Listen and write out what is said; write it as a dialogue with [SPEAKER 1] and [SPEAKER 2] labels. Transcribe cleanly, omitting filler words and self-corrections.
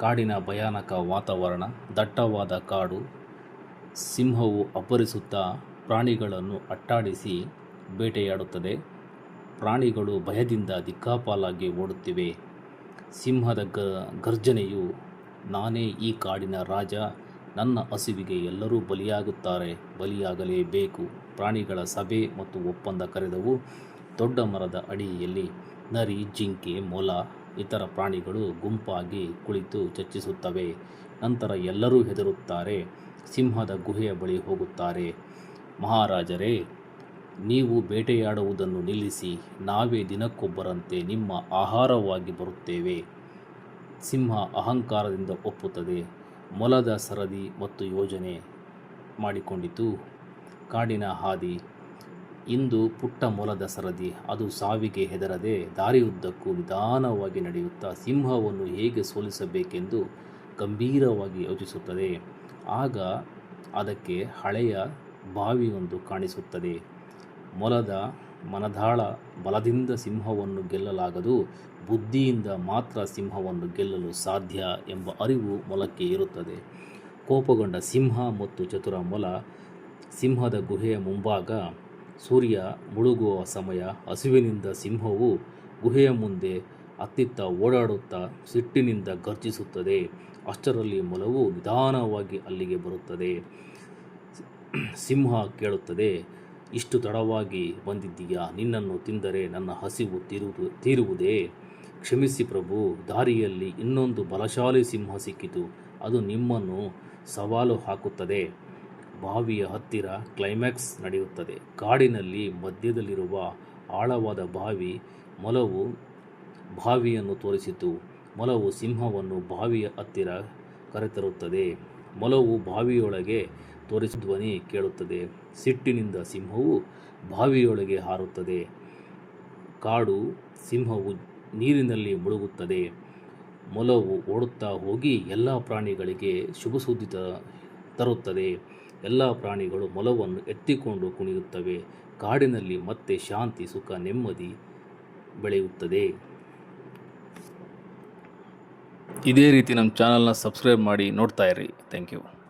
[SPEAKER 1] ಕಾಡಿನ ಭಯಾನಕ ವಾತಾವರಣ, ದಟ್ಟವಾದ ಕಾಡು. ಸಿಂಹವು ಅಬ್ಬರಿಸುತ್ತಾ ಪ್ರಾಣಿಗಳನ್ನು ಅಟ್ಟಾಡಿಸಿ ಬೇಟೆಯಾಡುತ್ತದೆ. ಪ್ರಾಣಿಗಳು ಭಯದಿಂದ ದಿಕ್ಕಾಪಾಲಾಗಿ ಓಡುತ್ತಿವೆ. ಸಿಂಹದ ಗರ್ಜನೆಯು, ನಾನೇ ಈ ಕಾಡಿನ ರಾಜ, ನನ್ನ ಹಸಿವಿಗೆ ಎಲ್ಲರೂ ಬಲಿಯಾಗಲೇಬೇಕು. ಪ್ರಾಣಿಗಳ ಸಭೆ ಮತ್ತು ಒಪ್ಪಂದ ಕರೆದವು. ದೊಡ್ಡ ಮರದ ಅಡಿಯಲ್ಲಿ ನರಿ, ಜಿಂಕೆ, ಮೊಲ, ಇತರ ಪ್ರಾಣಿಗಳು ಗುಂಪಾಗಿ ಕುಳಿತು ಚರ್ಚಿಸುತ್ತವೆ. ನಂತರ ಎಲ್ಲರೂ ಹೆದರುತ್ತಾರೆ. ಸಿಂಹದ ಗುಹೆಯ ಬಳಿ ಹೋಗುತ್ತಾರೆ. ಮಹಾರಾಜರೇ, ನೀವು ಬೇಟೆಯಾಡುವುದನ್ನು ನಿಲ್ಲಿಸಿ, ನಾವೇ ದಿನಕ್ಕೊಬ್ಬರಂತೆ ನಿಮ್ಮ ಆಹಾರವಾಗಿ ಬರುತ್ತೇವೆ. ಸಿಂಹ ಅಹಂಕಾರದಿಂದ ಒಪ್ಪುತ್ತದೆ. ಮೊಲದ ಸರದಿ ಮತ್ತು ಯೋಜನೆ ಮಾಡಿಕೊಂಡಿತು. ಕಾಡಿನ ಹಾದಿ. ಇಂದು ಪುಟ್ಟ ಮೊಲದ ಸರದಿ. ಅದು ಸಾವಿಗೆ ಹೆದರದೆ ದಾರಿಯುದ್ದಕ್ಕೂ ನಿಧಾನವಾಗಿ ನಡೆಯುತ್ತಾ ಸಿಂಹವನ್ನು ಹೇಗೆ ಸೋಲಿಸಬೇಕೆಂದು ಗಂಭೀರವಾಗಿ ಯೋಚಿಸುತ್ತದೆ. ಆಗ ಅದಕ್ಕೆ ಹಳೆಯ ಬಾವಿಯೊಂದು ಕಾಣಿಸುತ್ತದೆ. ಮೊಲದ ಮನದಾಳ, ಬಲದಿಂದ ಸಿಂಹವನ್ನು ಗೆಲ್ಲಲಾಗದು, ಬುದ್ಧಿಯಿಂದ ಮಾತ್ರ ಸಿಂಹವನ್ನು ಗೆಲ್ಲಲು ಸಾಧ್ಯ ಎಂಬ ಅರಿವು ಮೊಲಕ್ಕೆ ಇರುತ್ತದೆ. ಕೋಪಗೊಂಡ ಸಿಂಹ ಮತ್ತು ಚತುರ ಮೊಲ. ಸಿಂಹದ ಗುಹೆಯ ಮುಂಭಾಗ. ಸೂರ್ಯ ಮುಳುಗುವ ಸಮಯ. ಹಸಿವಿನಿಂದ ಸಿಂಹವು ಗುಹೆಯ ಮುಂದೆ ಅತ್ತಿತ್ತ ಓಡಾಡುತ್ತಾ ಸಿಟ್ಟಿನಿಂದ ಗರ್ಜಿಸುತ್ತದೆ. ಅಷ್ಟರಲ್ಲಿ ಮೊಲವು ನಿಧಾನವಾಗಿ ಅಲ್ಲಿಗೆ ಬರುತ್ತದೆ. ಸಿಂಹ ಕೇಳುತ್ತದೆ, ಇಷ್ಟು ತಡವಾಗಿ ಬಂದಿದ್ದೀಯಾ? ನಿನ್ನನ್ನು ತಿಂದರೆ ನನ್ನ ಹಸಿವು ತೀರುವುದೇ? ಕ್ಷಮಿಸಿ ಪ್ರಭು, ದಾರಿಯಲ್ಲಿ ಇನ್ನೊಂದು ಬಲಶಾಲಿ ಸಿಂಹ ಸಿಕ್ಕಿತು. ಅದು ನಿಮ್ಮನ್ನು ಸವಾಲು ಹಾಕುತ್ತದೆ. ಬಾವಿಯ ಹತ್ತಿರ ಕ್ಲೈಮ್ಯಾಕ್ಸ್ ನಡೆಯುತ್ತದೆ. ಕಾಡಿನಲ್ಲಿ ಮಧ್ಯದಲ್ಲಿರುವ ಆಳವಾದ ಬಾವಿ. ಮೊಲವು ಬಾವಿಯನ್ನು ತೋರಿಸಿತು. ಮೊಲವು ಸಿಂಹವನ್ನು ಬಾವಿಯ ಹತ್ತಿರ ಕರೆತರುತ್ತದೆ. ಮೊಲವು ಬಾವಿಯೊಳಗೆ ತೋರಿಸಿದ ಧ್ವನಿ ಕೇಳುತ್ತದೆ. ಸಿಟ್ಟಿನಿಂದ ಸಿಂಹವು ಬಾವಿಯೊಳಗೆ ಹಾರುತ್ತದೆ. ಕಾಡು. ಸಿಂಹವು ನೀರಿನಲ್ಲಿ ಮುಳುಗುತ್ತದೆ. ಮೊಲವು ಓಡುತ್ತಾ ಹೋಗಿ ಎಲ್ಲ ಪ್ರಾಣಿಗಳಿಗೆ ಶುಭಸುದ್ದಿ ತರುತ್ತದೆ. ಎಲ್ಲ ಪ್ರಾಣಿಗಳು ಮೊಲವನ್ನು ಎತ್ತಿಕೊಂಡು ಕುಣಿಯುತ್ತವೆ. ಕಾಡಿನಲ್ಲಿ ಮತ್ತೆ ಶಾಂತಿ, ಸುಖ, ನೆಮ್ಮದಿ ಬೆಳೆಯುತ್ತದೆ. ಇದೇ ರೀತಿ ನಮ್ಮ ಚಾನಲ್ನ ಸಬ್ಸ್ಕ್ರೈಬ್ ಮಾಡಿ ನೋಡ್ತಾ ಇರಿ. Thank you.